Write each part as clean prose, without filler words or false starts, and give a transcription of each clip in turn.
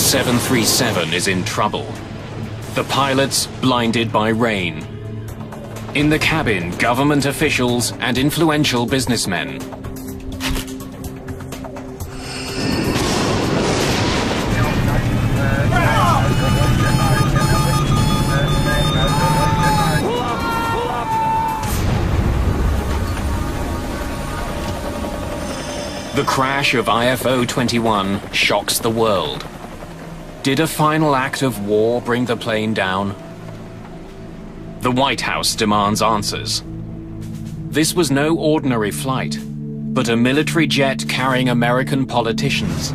737 is in trouble. The pilots blinded by rain. In the cabin, government officials and influential businessmen. The crash of IFO-21 shocks the world. Did a final act of war bring the plane down? The White House demands answers. This was no ordinary flight, but a military jet carrying American politicians.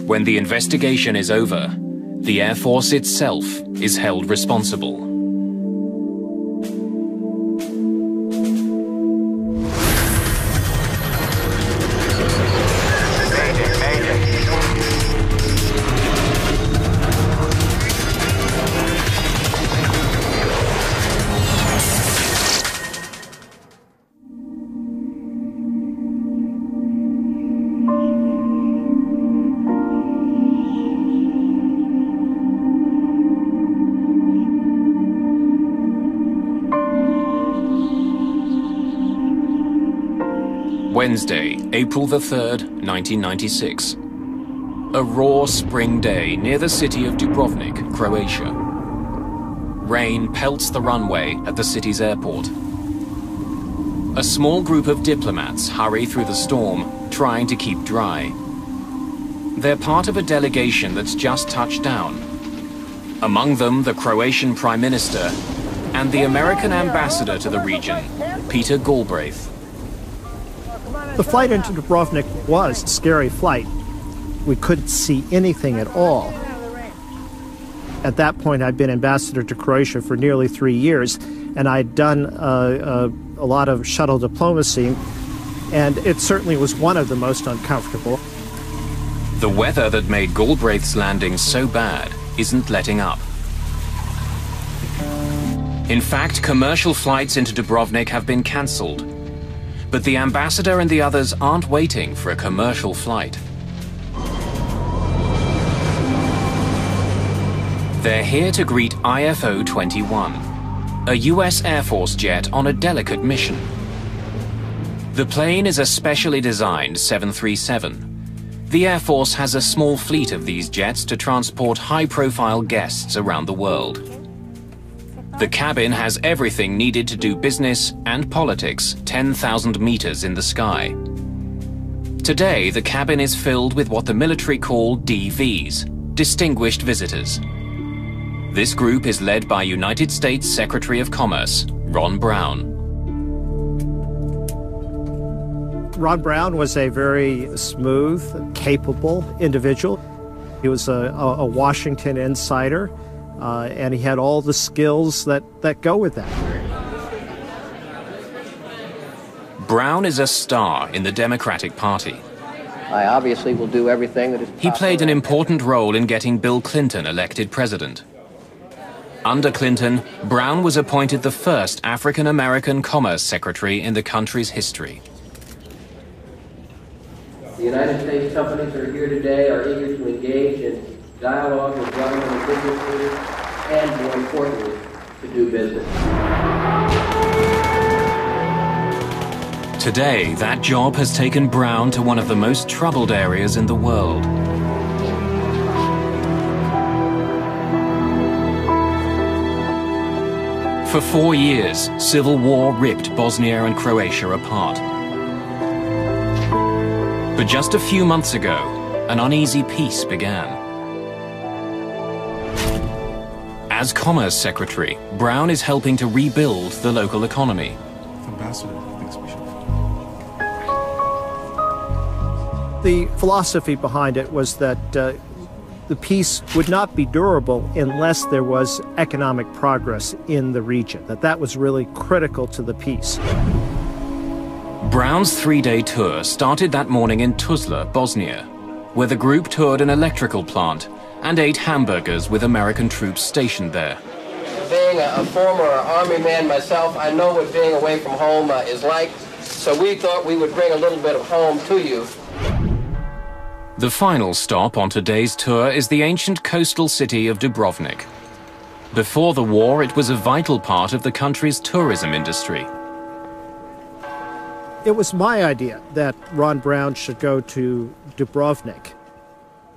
When the investigation is over, the Air Force itself is held responsible. Wednesday, April the 3rd, 1996. A raw spring day near the city of Dubrovnik, Croatia. Rain pelts the runway at the city's airport. A small group of diplomats hurry through the storm, trying to keep dry. They're part of a delegation that's just touched down. Among them, the Croatian Prime Minister and the American ambassador to the region, Peter Galbraith. The flight into Dubrovnik was a scary flight. We couldn't see anything at all. At that point, I'd been ambassador to Croatia for nearly 3 years, and I'd done a lot of shuttle diplomacy, and it certainly was one of the most uncomfortable. The weather that made Galbraith's landing so bad isn't letting up. In fact, commercial flights into Dubrovnik have been cancelled. But the ambassador and the others aren't waiting for a commercial flight. They're here to greet IFO-21, a US Air Force jet on a delicate mission. The plane is a specially designed 737. The Air Force has a small fleet of these jets to transport high-profile guests around the world. The cabin has everything needed to do business and politics 10,000 meters in the sky. Today, the cabin is filled with what the military call DVs, Distinguished Visitors. This group is led by United States Secretary of Commerce, Ron Brown. Ron Brown was a very smooth, capable individual. He was a Washington insider. And he had all the skills that go with that. Brown is a star in the Democratic Party. I obviously will do everything that is possible. He played an important role in getting Bill Clinton elected president. Under Clinton, Brown was appointed the first African-American Commerce Secretary in the country's history. The United States companies that are here today are eager to engage in dialogue with government and business leaders, and more importantly, to do business. Today, that job has taken Brown to one of the most troubled areas in the world. For 4 years, civil war ripped Bosnia and Croatia apart. But just a few months ago, an uneasy peace began. As Commerce Secretary, Brown is helping to rebuild the local economy. The philosophy behind it was that the peace would not be durable unless there was economic progress in the region, that was really critical to the peace. Brown's 3-day tour started that morning in Tuzla, Bosnia, where the group toured an electrical plant and ate hamburgers with American troops stationed there. Being a former Army man myself, I know what being away from home is like, so we thought we would bring a little bit of home to you. The final stop on today's tour is the ancient coastal city of Dubrovnik. Before the war, it was a vital part of the country's tourism industry. It was my idea that Ron Brown should go to Dubrovnik.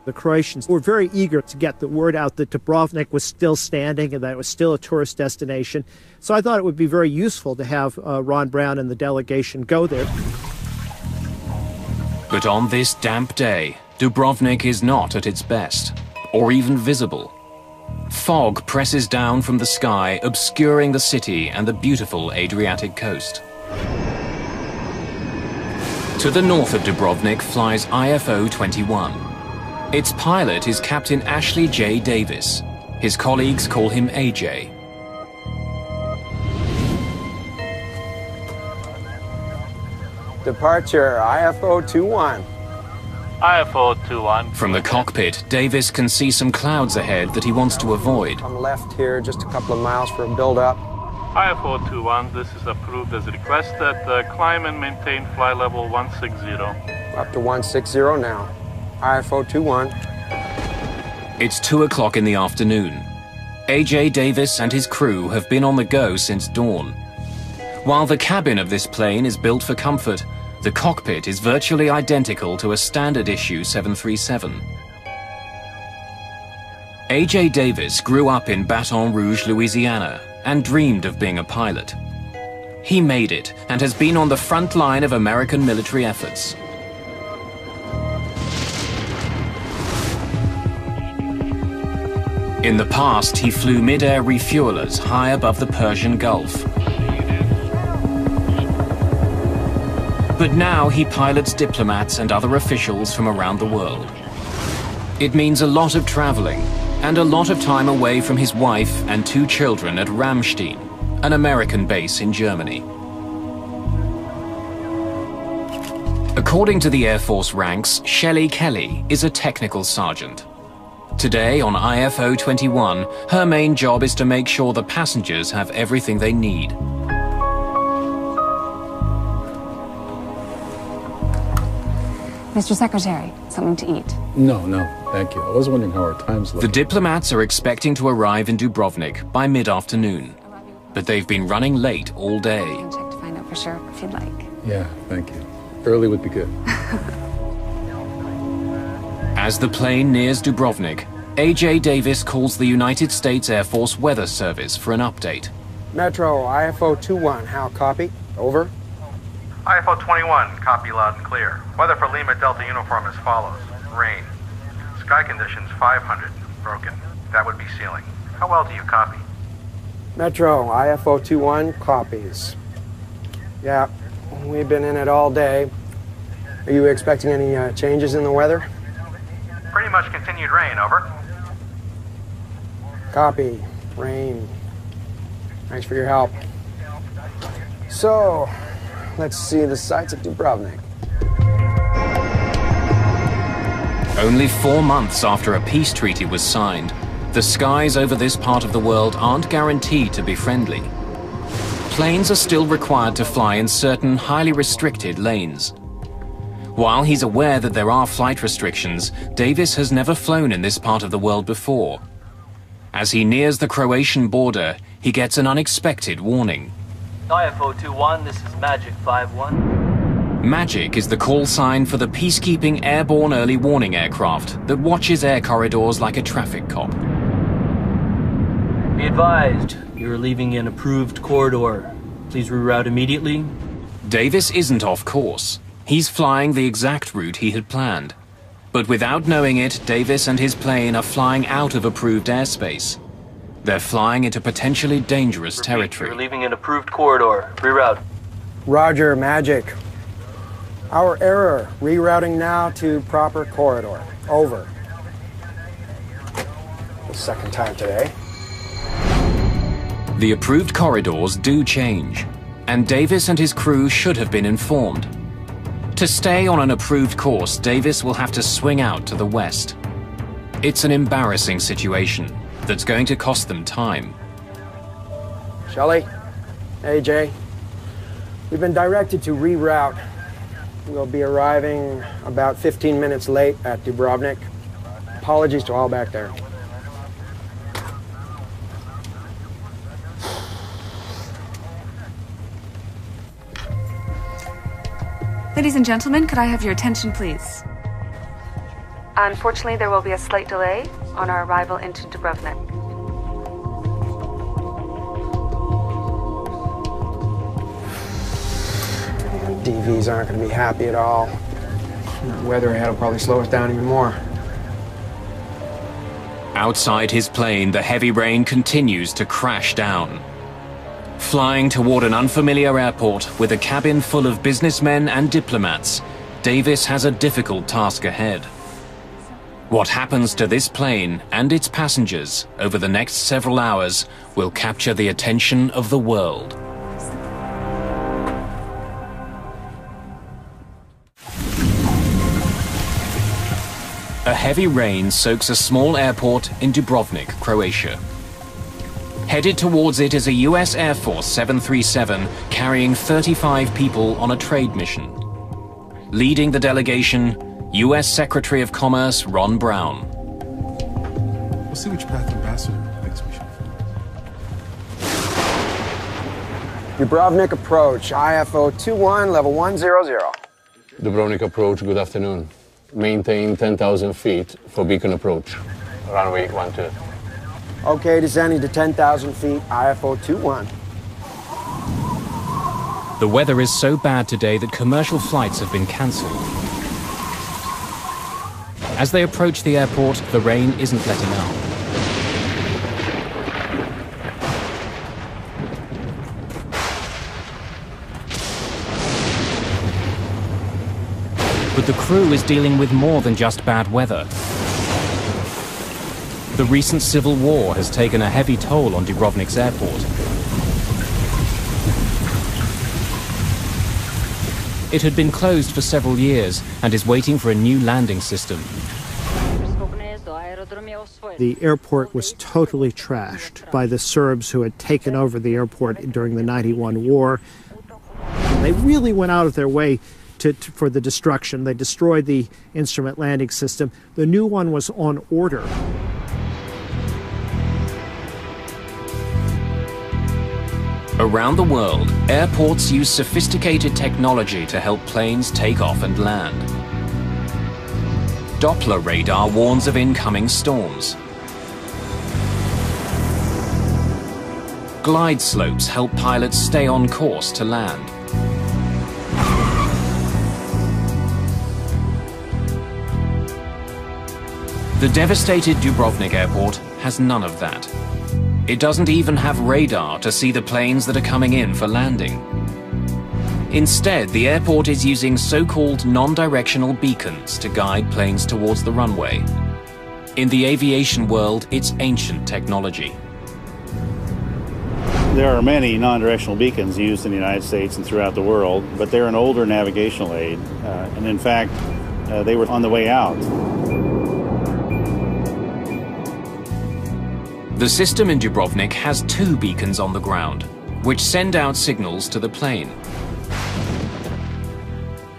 The Croatians were very eager to get the word out that Dubrovnik was still standing and that it was still a tourist destination. So I thought it would be very useful to have Ron Brown and the delegation go there. But on this damp day, Dubrovnik is not at its best, or even visible. Fog presses down from the sky, obscuring the city and the beautiful Adriatic coast. To the north of Dubrovnik flies IFO 21. Its pilot is Captain Ashley J. Davis. His colleagues call him AJ. Departure, IFO 21. IFO 21. From the cockpit, Davis can see some clouds ahead that he wants to avoid. I'm left here just a couple of miles for a build-up. IFO 21, this is approved as requested. Climb and maintain flight level 160. Up to 160 now. IFO 21. It's 2 o'clock in the afternoon. AJ Davis and his crew have been on the go since dawn. While the cabin of this plane is built for comfort, the cockpit is virtually identical to a standard issue 737. AJ Davis grew up in Baton Rouge, Louisiana, and dreamed of being a pilot. He made it and has been on the front line of American military efforts. In the past, he flew mid-air refuelers high above the Persian Gulf. But now he pilots diplomats and other officials from around the world. It means a lot of traveling and a lot of time away from his wife and 2 children at Ramstein, an American base in Germany. According to the Air Force ranks, Shelley Kelly is a technical sergeant. Today on IFO 21, her main job is to make sure the passengers have everything they need. Mr. Secretary, something to eat? No, thank you. I was wondering how our time's looking. The diplomats are expecting to arrive in Dubrovnik by mid-afternoon, but they've been running late all day. I can check to find out for sure if you'd like. Yeah, thank you. Early would be good. As the plane nears Dubrovnik, AJ Davis calls the United States Air Force Weather Service for an update. Metro, IFO 21, how copy? Over. IFO 21, copy loud and clear. Weather for Lima Delta uniform as follows. Rain. Sky conditions 500, broken. That would be ceiling. How well do you copy? Metro, IFO 21, copies. Yeah, we've been in it all day. Are you expecting any changes in the weather? Pretty much continued rain, over. Copy. Rain. Thanks for your help. So, let's see the sights of Dubrovnik. Only 4 months after a peace treaty was signed, the skies over this part of the world aren't guaranteed to be friendly. Planes are still required to fly in certain highly restricted lanes. While he's aware that there are flight restrictions, Davis has never flown in this part of the world before. As he nears the Croatian border, he gets an unexpected warning. IFO 21, this is Magic 51. Magic is the call sign for the peacekeeping airborne early warning aircraft that watches air corridors like a traffic cop. Be advised, you're leaving an approved corridor. Please reroute immediately. Davis isn't off course. He's flying the exact route he had planned. But without knowing it, Davis and his plane are flying out of approved airspace. They're flying into potentially dangerous territory. You're leaving an approved corridor. Reroute. Roger, Magic. Our error. Rerouting now to proper corridor. Over. The second time today. The approved corridors do change, and Davis and his crew should have been informed. To stay on an approved course, Davis will have to swing out to the west. It's an embarrassing situation that's going to cost them time. Shelley, AJ, we've been directed to reroute. We'll be arriving about 15 minutes late at Dubrovnik. Apologies to all back there. Ladies and gentlemen, could I have your attention, please? Unfortunately, there will be a slight delay on our arrival into Dubrovnik. DVs aren't going to be happy at all. The weather ahead will probably slow us down even more. Outside his plane, the heavy rain continues to crash down. Flying toward an unfamiliar airport with a cabin full of businessmen and diplomats, Davis has a difficult task ahead. What happens to this plane and its passengers over the next several hours will capture the attention of the world. A heavy rain soaks a small airport in Dubrovnik, Croatia. Headed towards it is a US Air Force 737 carrying 35 people on a trade mission. Leading the delegation, US Secretary of Commerce Ron Brown. We'll see which path Ambassador thinks we should follow. Dubrovnik approach, IFO 21, level 100. Dubrovnik approach, good afternoon. Maintain 10,000 feet for beacon approach. Runway 12. Okay, descending to 10,000 feet, IFO 21. The weather is so bad today that commercial flights have been cancelled. As they approach the airport, the rain isn't letting up. But the crew is dealing with more than just bad weather. The recent civil war has taken a heavy toll on Dubrovnik's airport. It had been closed for several years and is waiting for a new landing system. The airport was totally trashed by the Serbs who had taken over the airport during the '91 war. They really went out of their way for the destruction. They destroyed the instrument landing system. The new one was on order. Around the world, airports use sophisticated technology to help planes take off and land. Doppler radar warns of incoming storms. Glide slopes help pilots stay on course to land. The devastated Dubrovnik airport has none of that. It doesn't even have radar to see the planes that are coming in for landing. Instead, the airport is using so-called non-directional beacons to guide planes towards the runway. In the aviation world, it's ancient technology. There are many non-directional beacons used in the United States and throughout the world, but they're an older navigational aid, and in fact, they were on the way out. The system in Dubrovnik has 2 beacons on the ground, which send out signals to the plane.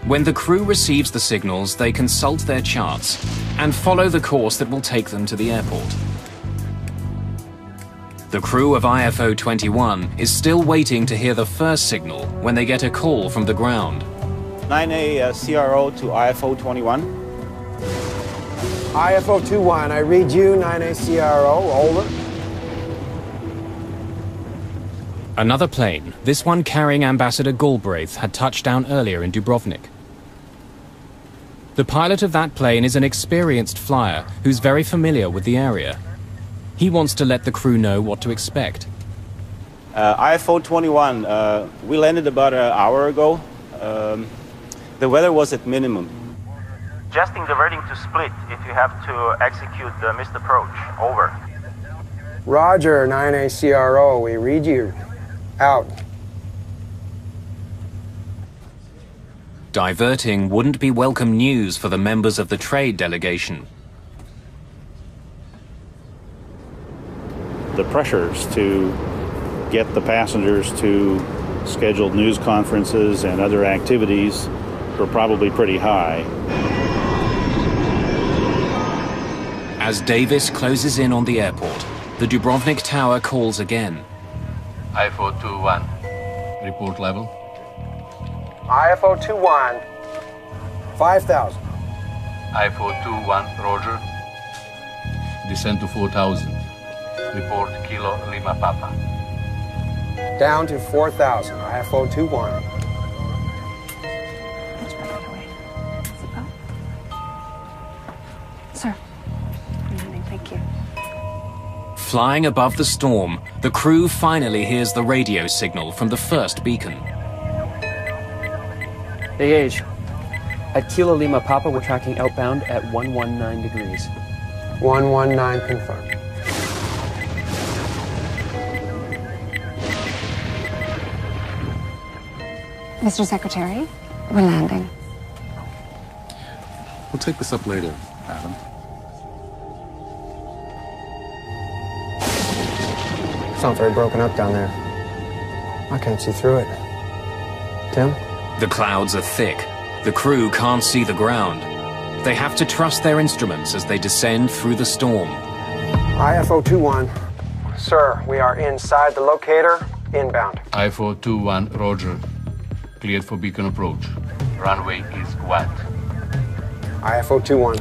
When the crew receives the signals, they consult their charts and follow the course that will take them to the airport. The crew of IFO 21 is still waiting to hear the first signal when they get a call from the ground. 9A CRO to IFO 21. IFO 21, I read you, 9A CRO, over. Another plane, this one carrying Ambassador Galbraith, had touched down earlier in Dubrovnik. The pilot of that plane is an experienced flyer who's very familiar with the area. He wants to let the crew know what to expect. IFO 21, we landed about an hour ago. The weather was at minimum. Suggesting diverting to Split if you have to execute the missed approach. Over. Roger, 9A CRO, we read you. Out. Diverting wouldn't be welcome news for the members of the trade delegation. The pressures to get the passengers to scheduled news conferences and other activities were probably pretty high. As Davis closes in on the airport, the Dubrovnik Tower calls again. IFO 21. Report level. IFO 21, 5,000. IFO 21, roger. Descend to 4,000. Report Kilo Lima Papa. Down to 4,000, IFO 21. Sir. Thank you. Flying above the storm, the crew finally hears the radio signal from the first beacon. AH, at Kilo Lima Papa, we're tracking outbound at 119 degrees. 119 confirmed. Mr. Secretary, we're landing. We'll take this up later, Adam. It's not very broken up down there. I can't see through it. Tim? The clouds are thick. The crew can't see the ground. They have to trust their instruments as they descend through the storm. IFO 21. Sir, we are inside the locator, inbound. IFO 21, roger. Cleared for beacon approach. Runway is wet. IFO 21.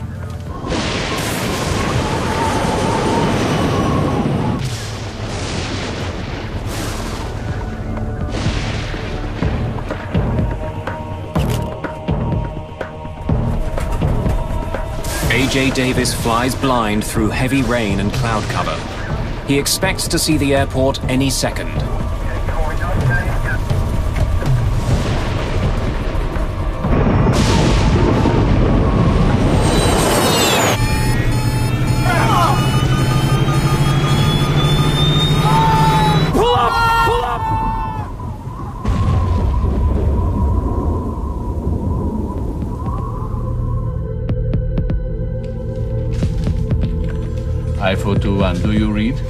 A.J. Davis flies blind through heavy rain and cloud cover. He expects to see the airport any second. IFO 21, do you read?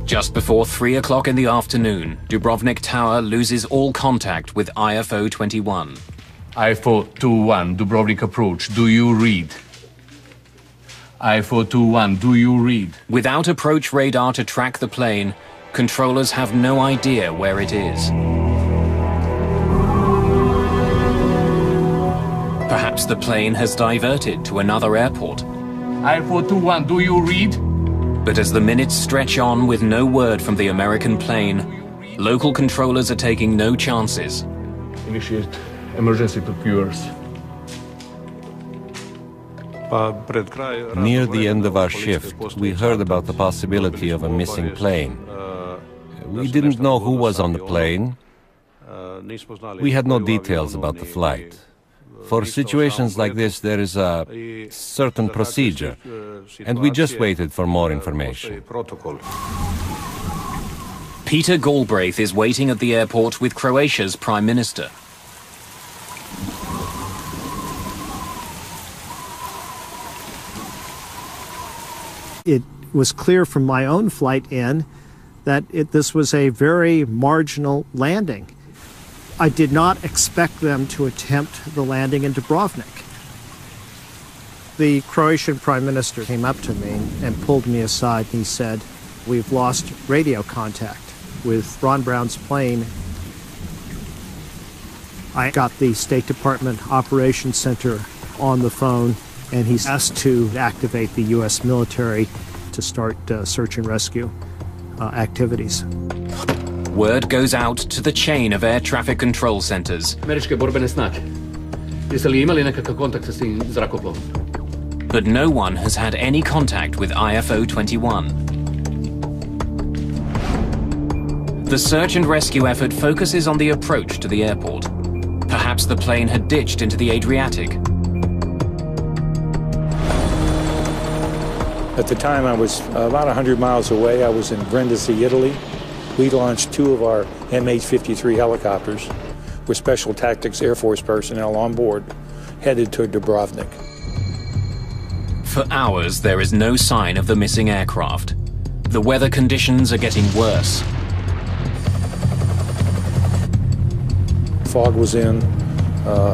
Just before 3 o'clock in the afternoon, Dubrovnik Tower loses all contact with IFO 21. IFO 21, Dubrovnik approach, do you read? IFO 21, do you read? Without approach radar to track the plane, controllers have no idea where it is. Perhaps the plane has diverted to another airport. IFO 21, do you read? But as the minutes stretch on with no word from the American plane, local controllers are taking no chances. Initiate emergency procedures. Near the end of our shift, we heard about the possibility of a missing plane. We didn't know who was on the plane. We had no details about the flight. For situations like this, there is a certain procedure, and we just waited for more information. Peter Galbraith is waiting at the airport with Croatia's Prime Minister. It was clear from my own flight in that this was a very marginal landing. I did not expect them to attempt the landing in Dubrovnik. The Croatian Prime Minister came up to me and pulled me aside and he said, "We've lost radio contact with Ron Brown's plane." I got the State Department Operations Center on the phone and he's asked to activate the U.S. military to start search and rescue activities. Word goes out to the chain of air traffic control centers. Američke borbene snage. Jeste li imali nekakav kontakt sa tim zrakoplovom? But no one has had any contact with IFO 21. The search and rescue effort focuses on the approach to the airport. Perhaps the plane had ditched into the Adriatic. At the time, I was about 100 miles away. I was in Brindisi, Italy. We launched 2 of our MH-53 helicopters with Special Tactics Air Force personnel on board, headed to Dubrovnik. For hours, there is no sign of the missing aircraft. The weather conditions are getting worse. Fog was in,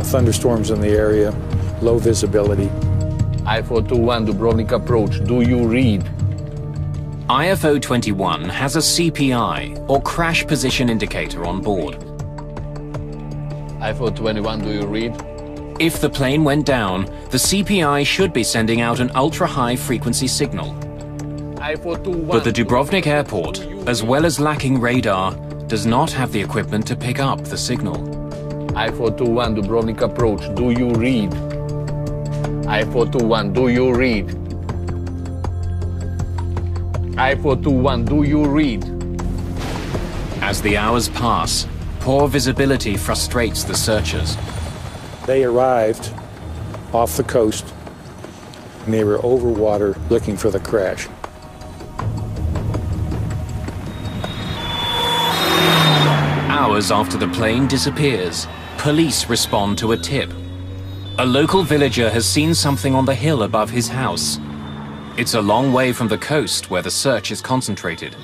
thunderstorms in the area, low visibility. IFO-21 Dubrovnik approach, do you read? IFO-21 has a CPI, or crash position indicator, on board. IFO-21, do you read? If the plane went down, the CPI should be sending out an ultra-high frequency signal. IFO-21. But the Dubrovnik airport, as well as lacking radar, does not have the equipment to pick up the signal. IFO-21 Dubrovnik approach, do you read? IFO-21, do you read? IFO-21, do you read? As the hours pass, poor visibility frustrates the searchers. They arrived off the coast and they were over water looking for the crash. Hours after the plane disappears, police respond to a tip. A local villager has seen something on the hill above his house. It's a long way from the coast where the search is concentrated.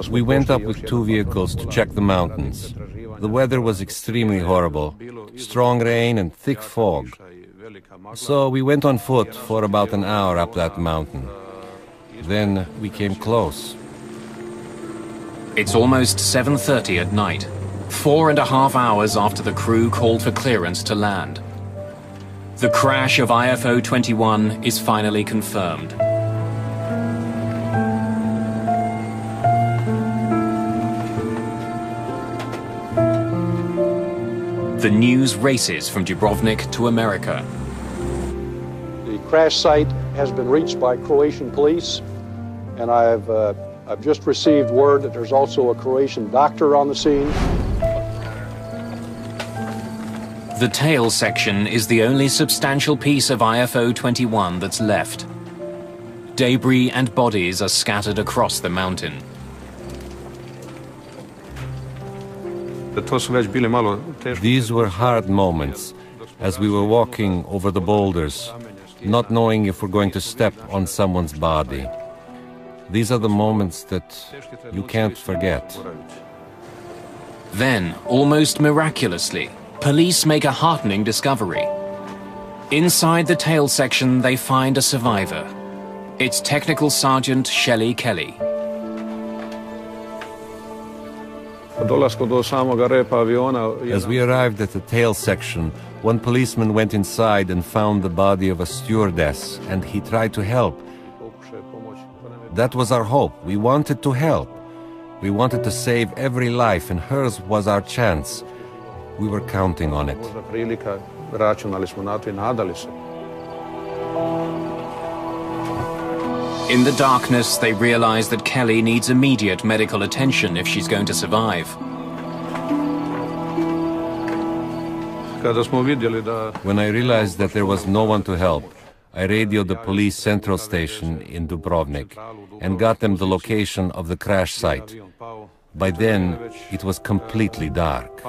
We went up with 2 vehicles to check the mountains. The weather was extremely horrible. Strong rain and thick fog. So we went on foot for about an hour up that mountain. Then we came close. It's almost 7:30 at night, 4.5 hours after the crew called for clearance to land. The crash of IFO-21 is finally confirmed. The news races from Dubrovnik to America. The crash site has been reached by Croatian police, and I've just received word that there's also a Croatian doctor on the scene. The tail section is the only substantial piece of IFO-21 that's left. Debris and bodies are scattered across the mountain. These were hard moments as we were walking over the boulders, not knowing if we're going to step on someone's body. These are the moments that you can't forget. Then, almost miraculously, police make a heartening discovery. Inside the tail section, they find a survivor. It's Technical Sergeant Shelley Kelly. As we arrived at the tail section, one policeman went inside and found the body of a stewardess, and he tried to help. That was our hope. We wanted to help. We wanted to save every life, and hers was our chance. We were counting on it. In the darkness, they realize that Kelly needs immediate medical attention if she's going to survive. When I realized that there was no one to help, I radioed the police central station in Dubrovnik and got them the location of the crash site. By then, it was completely dark.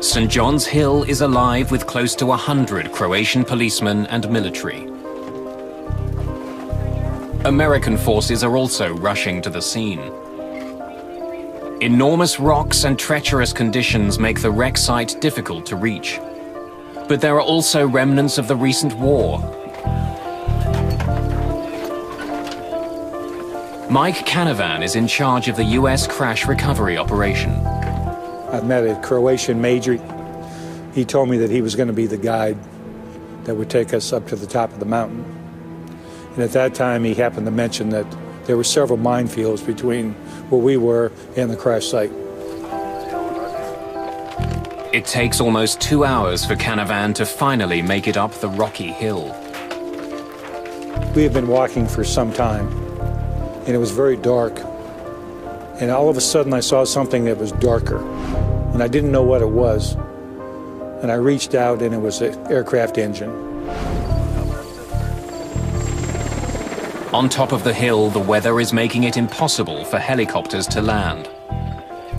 St. John's Hill is alive with close to 100 Croatian policemen and military. American forces are also rushing to the scene. Enormous rocks and treacherous conditions make the wreck site difficult to reach. But there are also remnants of the recent war. Mike Canavan is in charge of the U.S. crash recovery operation. I met a Croatian major. He told me that he was going to be the guide that would take us up to the top of the mountain. And at that time, he happened to mention that there were several minefields between where we were and the crash site. It takes almost 2 hours for Canavan to finally make it up the rocky hill. We had been walking for some time, and it was very dark. And all of a sudden, I saw something that was darker, and I didn't know what it was. And I reached out, and it was an aircraft engine. On top of the hill, the weather is making it impossible for helicopters to land.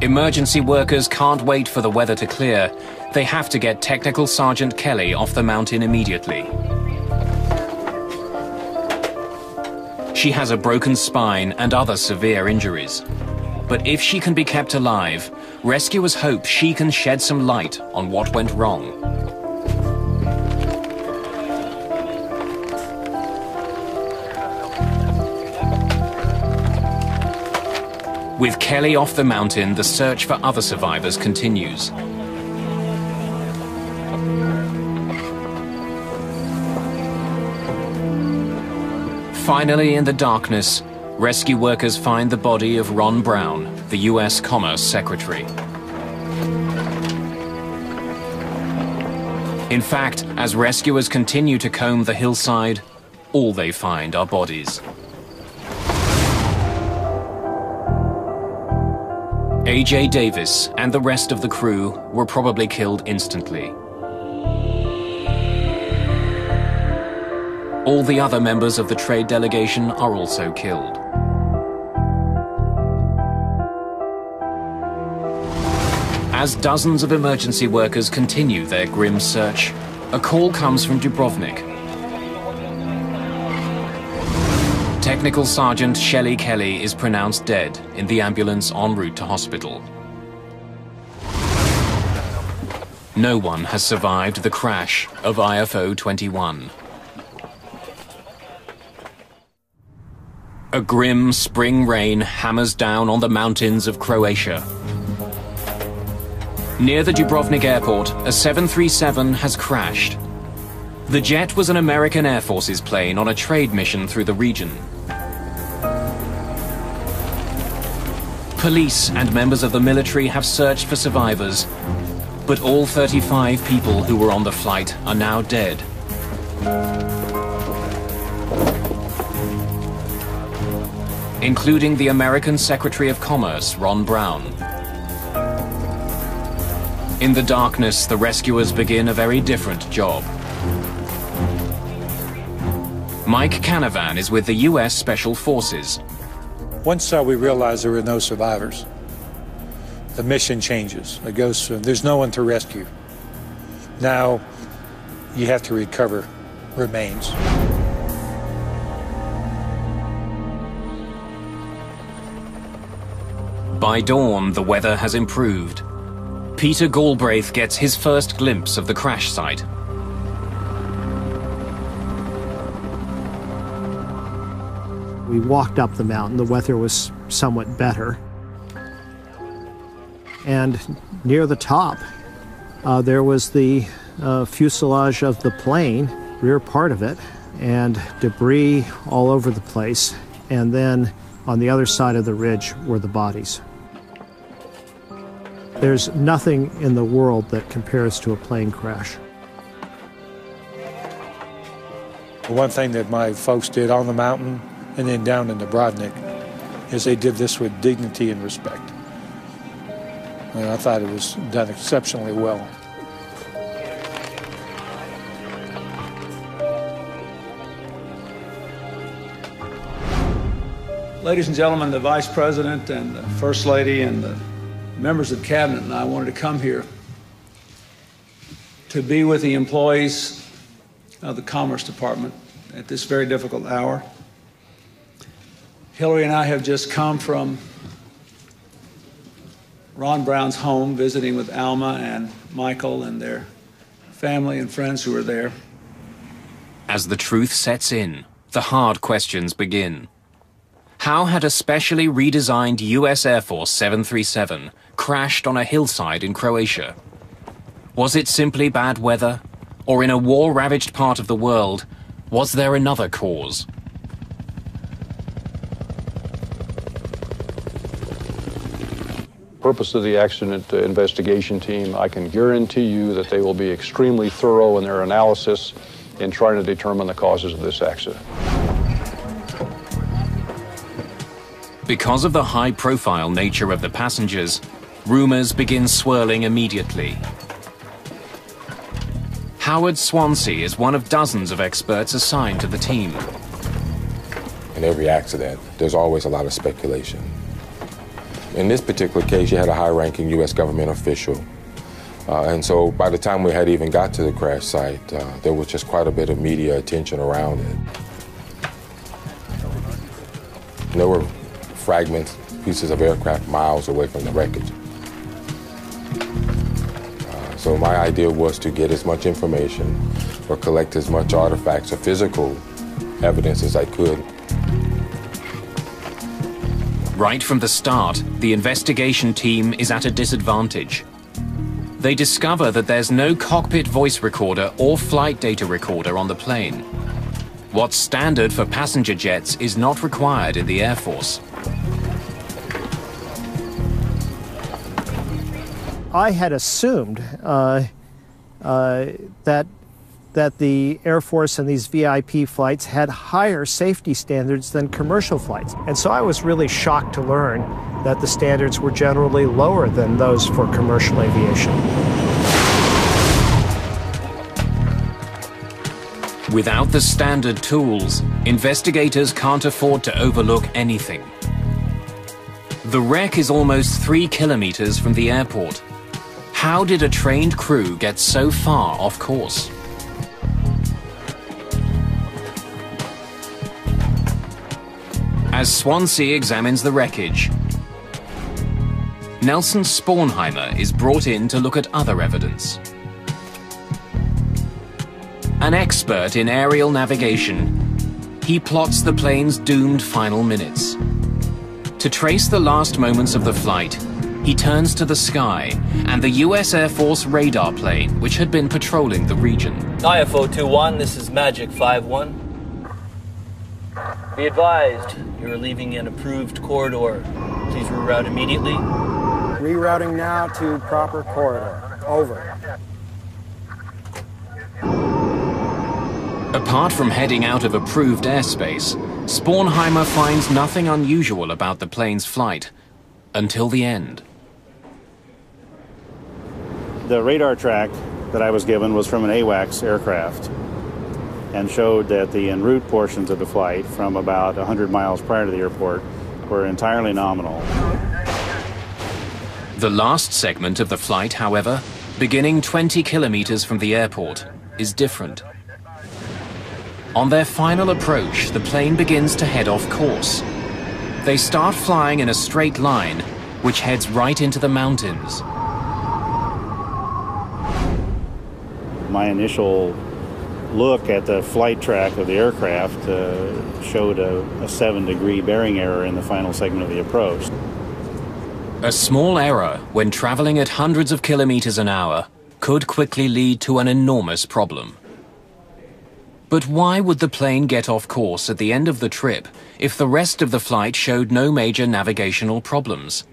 Emergency workers can't wait for the weather to clear. They have to get Technical Sergeant Kelly off the mountain immediately. She has a broken spine and other severe injuries. But if she can be kept alive, rescuers hope she can shed some light on what went wrong. With Kelly off the mountain, the search for other survivors continues. Finally, in the darkness, rescue workers find the body of Ron Brown, the U.S. Commerce Secretary. In fact, as rescuers continue to comb the hillside, all they find are bodies. A.J. Davis and the rest of the crew were probably killed instantly. All the other members of the trade delegation are also killed. As dozens of emergency workers continue their grim search, a call comes from Dubrovnik. Technical Sergeant Shelley Kelly is pronounced dead in the ambulance en route to hospital. No one has survived the crash of IFO 21. A grim spring rain hammers down on the mountains of Croatia. Near the Dubrovnik airport, a 737 has crashed. The jet was an American Air Force's plane on a trade mission through the region. Police and members of the military have searched for survivors, but all 35 people who were on the flight are now dead. Including the American Secretary of Commerce, Ron Brown. In the darkness, the rescuers begin a very different job. Mike Canavan is with the U.S. Special Forces. Once we realized there were no survivors, the mission changes. It goes from there's no one to rescue. Now you have to recover remains. By dawn, the weather has improved. Peter Galbraith gets his first glimpse of the crash site. We walked up the mountain. The weather was somewhat better. And near the top, there was the fuselage of the plane, rear part of it, and debris all over the place. And then on the other side of the ridge were the bodies. There's nothing in the world that compares to a plane crash. One thing that my folks did on the mountain and then down in Dubrovnik is they did this with dignity and respect. And I thought it was done exceptionally well. Ladies and gentlemen, the Vice President and the First Lady and the members of Cabinet and I wanted to come here to be with the employees of the Commerce Department at this very difficult hour. Hillary and I have just come from Ron Brown's home, visiting with Alma and Michael and their family and friends who are there. As the truth sets in, the hard questions begin. How had a specially redesigned US Air Force 737 crashed on a hillside in Croatia? Was it simply bad weather? Or in a war-ravaged part of the world, was there another cause? Purpose of the accident investigation team, I can guarantee you that they will be extremely thorough in their analysis in trying to determine the causes of this accident. Because of the high-profile nature of the passengers, rumors begin swirling immediately. Howard Swansea is one of dozens of experts assigned to the team. In every accident, there's always a lot of speculation. In this particular case, you had a high-ranking U.S. government official. And so by the time we had even got to the crash site, there was just quite a bit of media attention around it. And there were fragments, pieces of aircraft miles away from the wreckage. So my idea was to get as much information or collect as much artifacts or physical evidence as I could. Right from the start, the investigation team is at a disadvantage. They discover that there's no cockpit voice recorder or flight data recorder on the plane. What's standard for passenger jets is not required in the Air Force. I had assumed that the Air Force and these VIP flights had higher safety standards than commercial flights. And so I was really shocked to learn that the standards were generally lower than those for commercial aviation. Without the standard tools, investigators can't afford to overlook anything. The wreck is almost 3 kilometers from the airport. How did a trained crew get so far off course? As Swansea examines the wreckage, Nelson Spornheimer is brought in to look at other evidence. An expert in aerial navigation, he plots the plane's doomed final minutes. To trace the last moments of the flight, he turns to the sky and the US Air Force radar plane, which had been patrolling the region. IFO-21, this is Magic 5-1. Be advised, you're leaving an approved corridor. Please reroute immediately. Rerouting now to proper corridor. Over. Apart from heading out of approved airspace, Spornheimer finds nothing unusual about the plane's flight until the end. The radar track that I was given was from an AWACS aircraft and showed that the en route portions of the flight from about 100 miles prior to the airport were entirely nominal. The last segment of the flight, however, beginning 20 kilometers from the airport, is different. On their final approach, the plane begins to head off course. They start flying in a straight line, which heads right into the mountains. My initial look at the flight track of the aircraft showed a 7-degree bearing error in the final segment of the approach. A small error when traveling at hundreds of kilometers an hour could quickly lead to an enormous problem. But why would the plane get off course at the end of the trip if the rest of the flight showed no major navigational problems?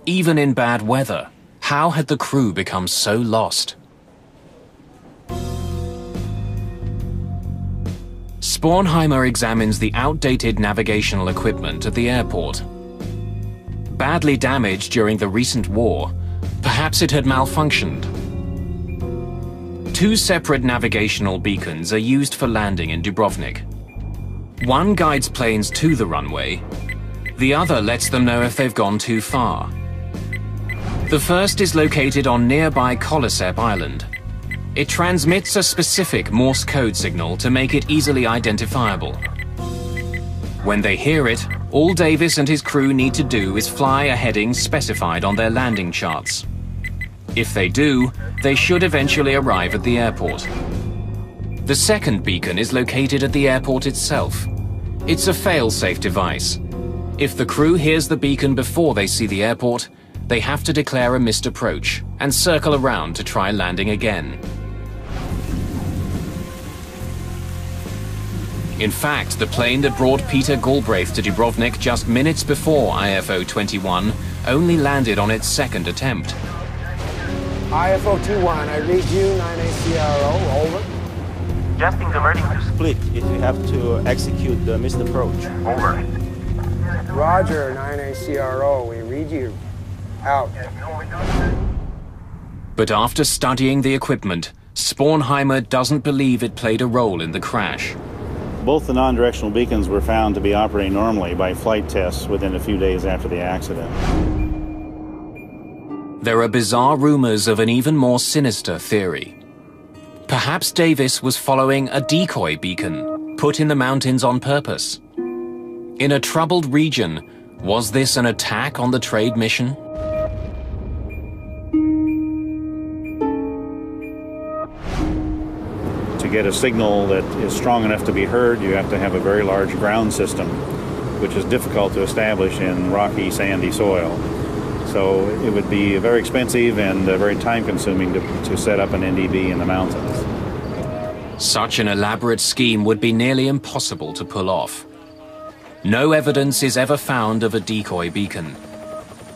Even in bad weather, how had the crew become so lost? Spornheimer examines the outdated navigational equipment at the airport. Badly damaged during the recent war, perhaps it had malfunctioned. 2 separate navigational beacons are used for landing in Dubrovnik. One guides planes to the runway, the other lets them know if they've gone too far. The first is located on nearby Kolosep Island. It transmits a specific Morse code signal to make it easily identifiable. When they hear it, all Davis and his crew need to do is fly a heading specified on their landing charts. If they do, they should eventually arrive at the airport. The second beacon is located at the airport itself. It's a fail-safe device. If the crew hears the beacon before they see the airport, they have to declare a missed approach and circle around to try landing again. In fact, the plane that brought Peter Galbraith to Dubrovnik just minutes before IFO-21 only landed on its second attempt. IFO-21, I read you, 9ACRO, over. Adjusting the verdict to split if you have to execute the missed approach. Over. Roger, 9ACRO, we read you. Out. But after studying the equipment, Spornheimer doesn't believe it played a role in the crash. Both the non-directional beacons were found to be operating normally by flight tests within a few days after the accident. There are bizarre rumors of an even more sinister theory. Perhaps Davis was following a decoy beacon, put in the mountains on purpose. In a troubled region, was this an attack on the trade mission? To get a signal that is strong enough to be heard, you have to have a very large ground system, which is difficult to establish in rocky, sandy soil. So it would be very expensive and very time-consuming to set up an NDB in the mountains. Such an elaborate scheme would be nearly impossible to pull off. No evidence is ever found of a decoy beacon.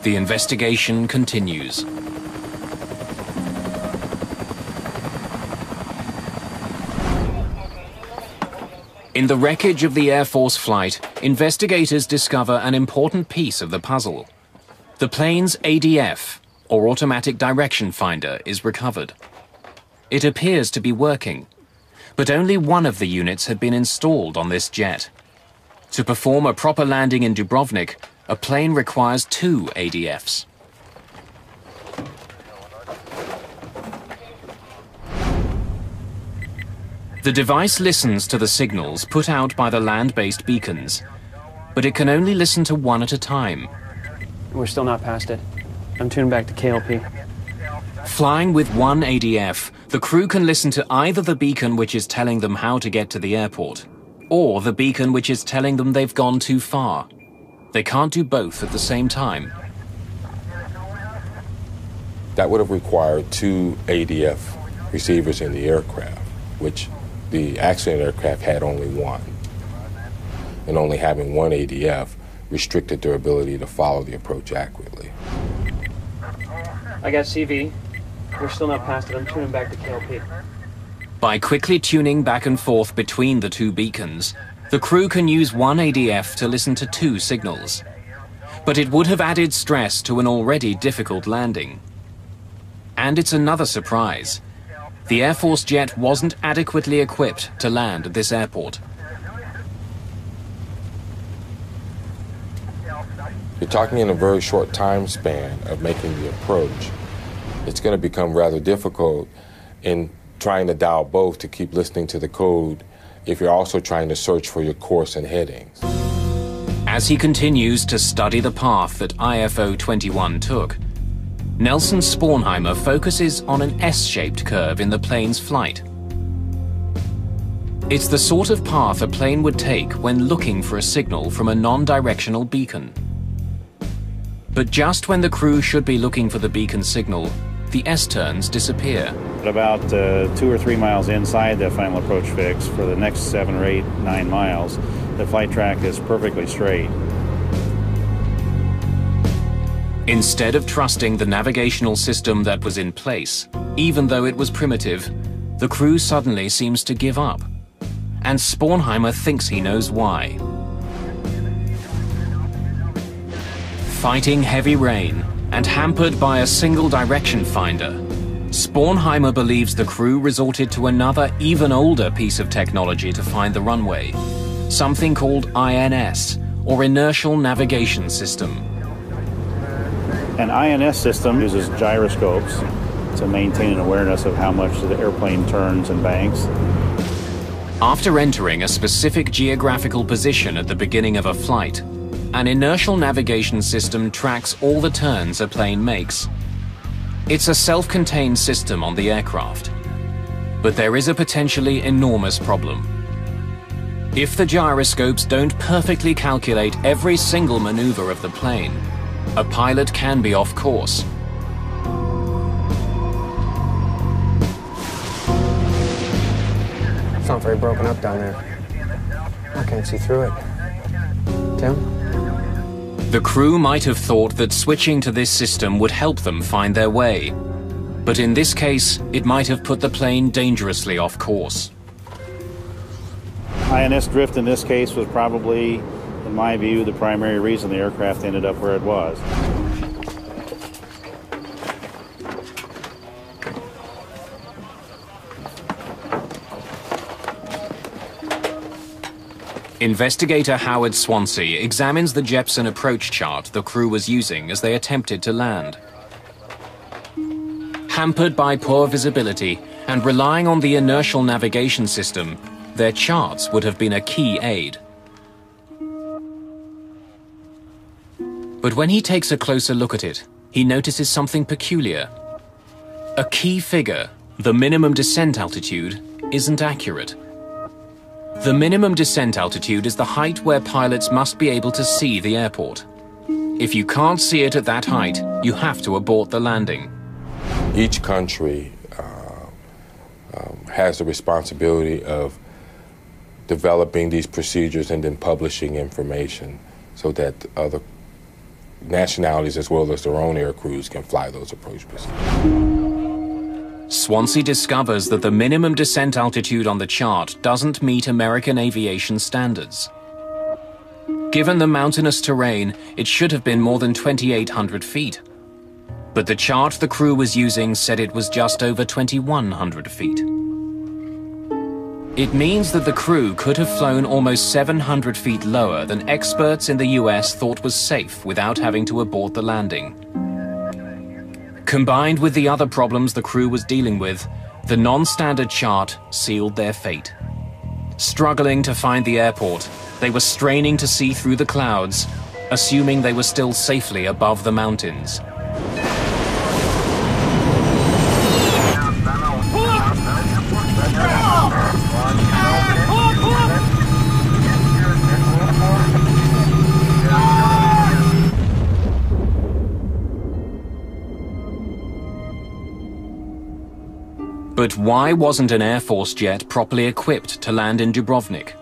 The investigation continues. In the wreckage of the Air Force flight, investigators discover an important piece of the puzzle. The plane's ADF, or automatic direction finder, is recovered. It appears to be working, but only one of the units had been installed on this jet. To perform a proper landing in Dubrovnik, a plane requires 2 ADFs. The device listens to the signals put out by the land-based beacons, but it can only listen to one at a time. We're still not past it. I'm tuned back to KLP. Flying with 1 ADF, the crew can listen to either the beacon which is telling them how to get to the airport, or the beacon which is telling them they've gone too far. They can't do both at the same time. That would have required 2 ADF receivers in the aircraft, which the accident aircraft had only 1. And only having 1 ADF restricted their ability to follow the approach accurately. I got CV. We're still not past it. I'm tuning back to KLP. By quickly tuning back and forth between the 2 beacons, the crew can use 1 ADF to listen to 2 signals. But it would have added stress to an already difficult landing. And it's another surprise. The Air Force jet wasn't adequately equipped to land at this airport. You're talking in a very short time span of making the approach. It's going to become rather difficult in trying to dial both to keep listening to the code if you're also trying to search for your course and headings. As he continues to study the path that IFO 21 took, Nelson Spornheimer focuses on an S-shaped curve in the plane's flight. It's the sort of path a plane would take when looking for a signal from a non-directional beacon. But just when the crew should be looking for the beacon signal, the S-turns disappear. About 2 or 3 miles inside the final approach fix, for the next 7 or 8, 9 miles, the flight track is perfectly straight. Instead of trusting the navigational system that was in place, even though it was primitive, the crew suddenly seems to give up. And Spornheimer thinks he knows why. Fighting heavy rain and hampered by a single direction finder, Spornheimer believes the crew resorted to another, even older piece of technology to find the runway, something called INS, or Inertial Navigation System. An INS system uses gyroscopes to maintain an awareness of how much the airplane turns and banks. After entering a specific geographical position at the beginning of a flight, an inertial navigation system tracks all the turns a plane makes. It's a self-contained system on the aircraft. But there is a potentially enormous problem. If the gyroscopes don't perfectly calculate every single maneuver of the plane, a pilot can be off course. It's not very broken up down there. I can't see through it. Tim? The crew might have thought that switching to this system would help them find their way. But in this case, it might have put the plane dangerously off course. INS drift in this case was probably, in my view, the primary reason the aircraft ended up where it was. Investigator Howard Swansea examines the Jeppson approach chart the crew was using as they attempted to land. Hampered by poor visibility and relying on the inertial navigation system, their charts would have been a key aid. But when he takes a closer look at it, he notices something peculiar. A key figure, the minimum descent altitude, isn't accurate. The minimum descent altitude is the height where pilots must be able to see the airport. If you can't see it at that height, you have to abort the landing. Each country has the responsibility of developing these procedures and then publishing information so that other nationalities as well as their own air crews can fly those approach procedures. Swansea discovers that the minimum descent altitude on the chart doesn't meet American aviation standards. Given the mountainous terrain, it should have been more than 2,800 feet. But the chart the crew was using said it was just over 2,100 feet. It means that the crew could have flown almost 700 feet lower than experts in the US thought was safe without having to abort the landing. Combined with the other problems the crew was dealing with, the non-standard chart sealed their fate. Struggling to find the airport, they were straining to see through the clouds, assuming they were still safely above the mountains. But why wasn't an Air Force jet properly equipped to land in Dubrovnik?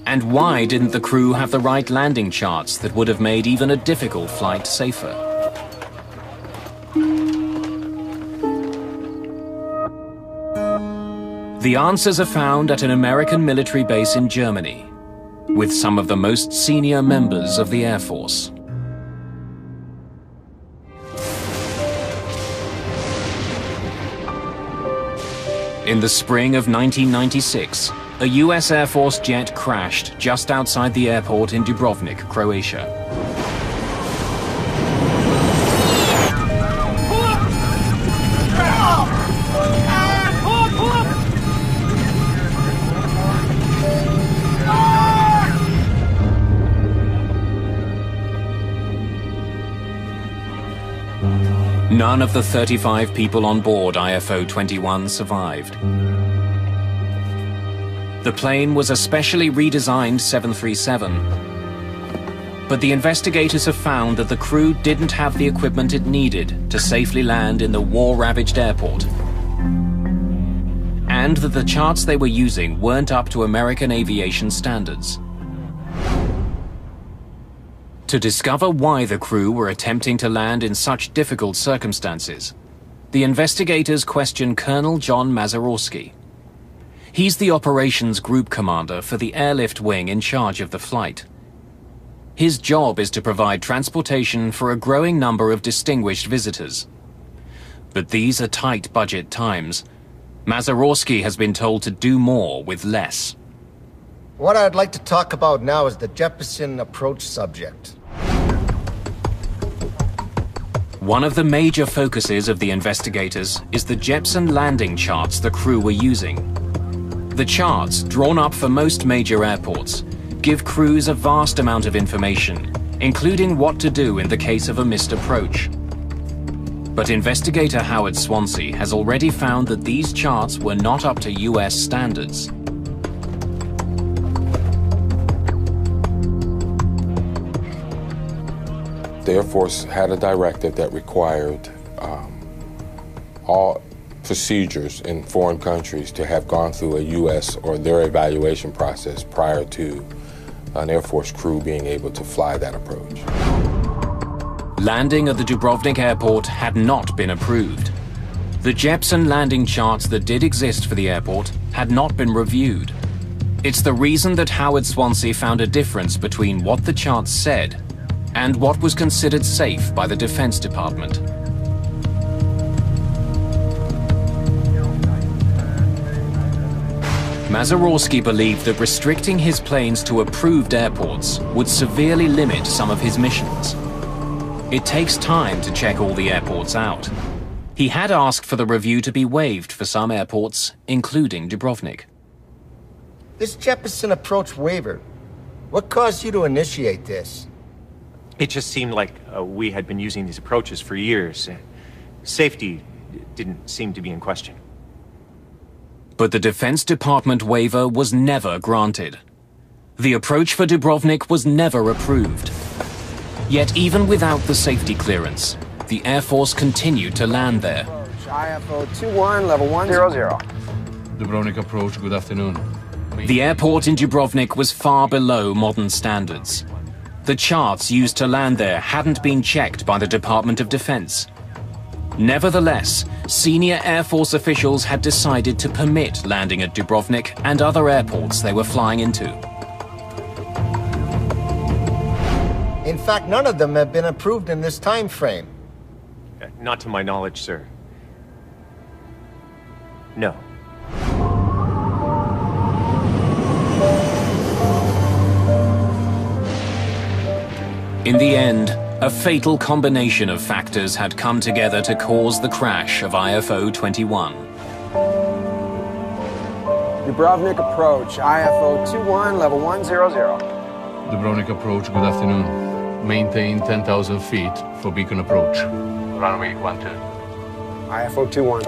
And why didn't the crew have the right landing charts that would have made even a difficult flight safer? The answers are found at an American military base in Germany, with some of the most senior members of the Air Force. In the spring of 1996, a US Air Force jet crashed just outside the airport in Dubrovnik, Croatia. None of the 35 people on board IFO-21 survived. The plane was a specially redesigned 737, but the investigators have found that the crew didn't have the equipment it needed to safely land in the war-ravaged airport, and that the charts they were using weren't up to American aviation standards. To discover why the crew were attempting to land in such difficult circumstances, the investigators questioned Colonel John Mazurowski. He's the operations group commander for the airlift wing in charge of the flight. His job is to provide transportation for a growing number of distinguished visitors. But these are tight budget times. Mazurowski has been told to do more with less. What I'd like to talk about now is the Jeppesen approach subject. One of the major focuses of the investigators is the Jeppesen landing charts the crew were using. The charts, drawn up for most major airports, give crews a vast amount of information, including what to do in the case of a missed approach. But investigator Howard Swansea has already found that these charts were not up to US standards. The Air Force had a directive that required all procedures in foreign countries to have gone through a U.S. or their evaluation process prior to an Air Force crew being able to fly that approach. Landing at the Dubrovnik airport had not been approved. The Jeppesen landing charts that did exist for the airport had not been reviewed. It's the reason that Howard Swansea found a difference between what the charts said and what was considered safe by the Defense Department. Mazurowski believed that restricting his planes to approved airports would severely limit some of his missions. It takes time to check all the airports out. He had asked for the review to be waived for some airports, including Dubrovnik. This Jeppesen approach waiver, What caused you to initiate this? It just seemed like we had been using these approaches for years. Safety didn't seem to be in question. But the Defense Department waiver was never granted. The approach for Dubrovnik was never approved. Yet even without the safety clearance, the Air Force continued to land there. IFO 21, level 100. Dubrovnik approach, good afternoon. The airport in Dubrovnik was far below modern standards. The charts used to land there hadn't been checked by the Department of Defense. Nevertheless, senior Air Force officials had decided to permit landing at Dubrovnik and other airports they were flying into. In fact, none of them have been approved in this time frame. Not to my knowledge, sir. No. In the end, a fatal combination of factors had come together to cause the crash of IFO 21. Dubrovnik approach, IFO 21, level 100. Dubrovnik approach, good afternoon. Maintain 10,000 feet for beacon approach. Runway 12. IFO 21.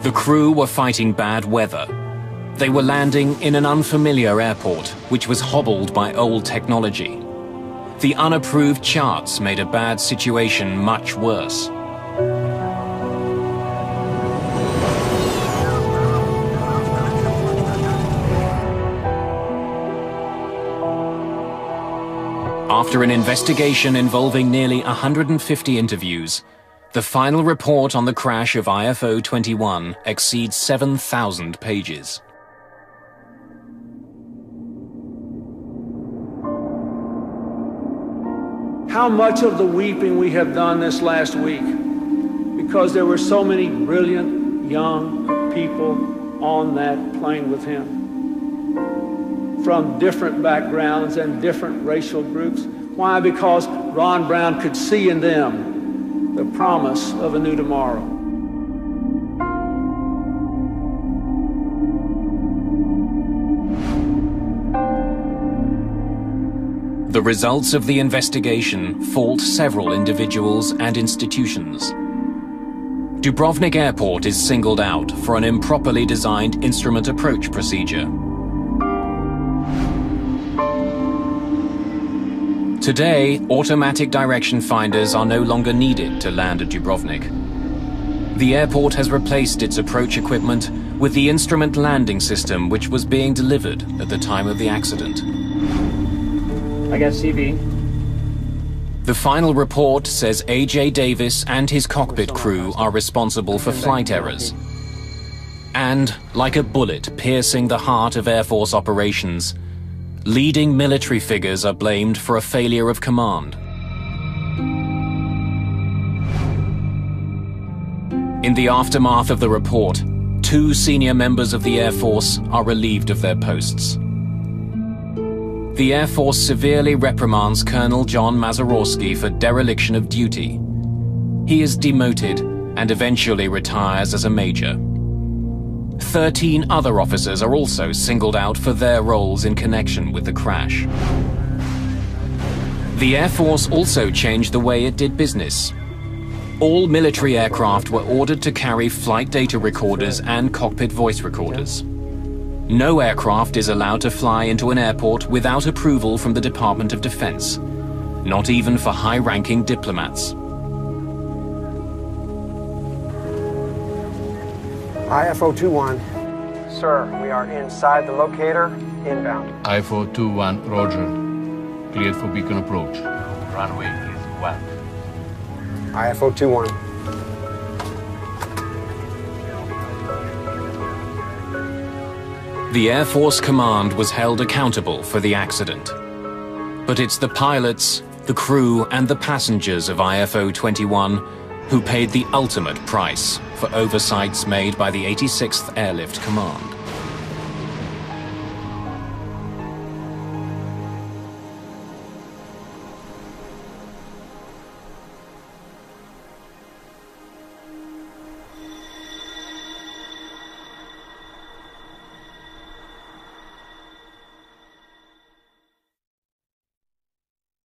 The crew were fighting bad weather. They were landing in an unfamiliar airport, which was hobbled by old technology. The unapproved charts made a bad situation much worse. After an investigation involving nearly 150 interviews, the final report on the crash of IFO 21 exceeds 7,000 pages. How much of the weeping we have done this last week because there were so many brilliant young people on that plane with him from different backgrounds and different racial groups. Why? Because Ron Brown could see in them the promise of a new tomorrow. The results of the investigation fault several individuals and institutions. Dubrovnik Airport is singled out for an improperly designed instrument approach procedure. Today, automatic direction finders are no longer needed to land at Dubrovnik. The airport has replaced its approach equipment with the instrument landing system which was being delivered at the time of the accident. I got CV. The final report says A.J. Davis and his cockpit crew are responsible for flight errors. And, like a bullet piercing the heart of Air Force operations, leading military figures are blamed for a failure of command. In the aftermath of the report, 2 senior members of the Air Force are relieved of their posts. The Air Force severely reprimands Colonel John Mazurowski for dereliction of duty. He is demoted and eventually retires as a major. 13 other officers are also singled out for their roles in connection with the crash. The Air Force also changed the way it did business. All military aircraft were ordered to carry flight data recorders and cockpit voice recorders. No aircraft is allowed to fly into an airport without approval from the Department of Defense, not even for high-ranking diplomats. IFO 21. Sir, we are inside the locator, inbound. IFO 21, roger. Cleared for beacon approach. Runway is 12. IFO 21. The Air Force Command was held accountable for the accident. But it's the pilots, the crew, and the passengers of IFO 21 who paid the ultimate price for oversights made by the 86th Airlift Command.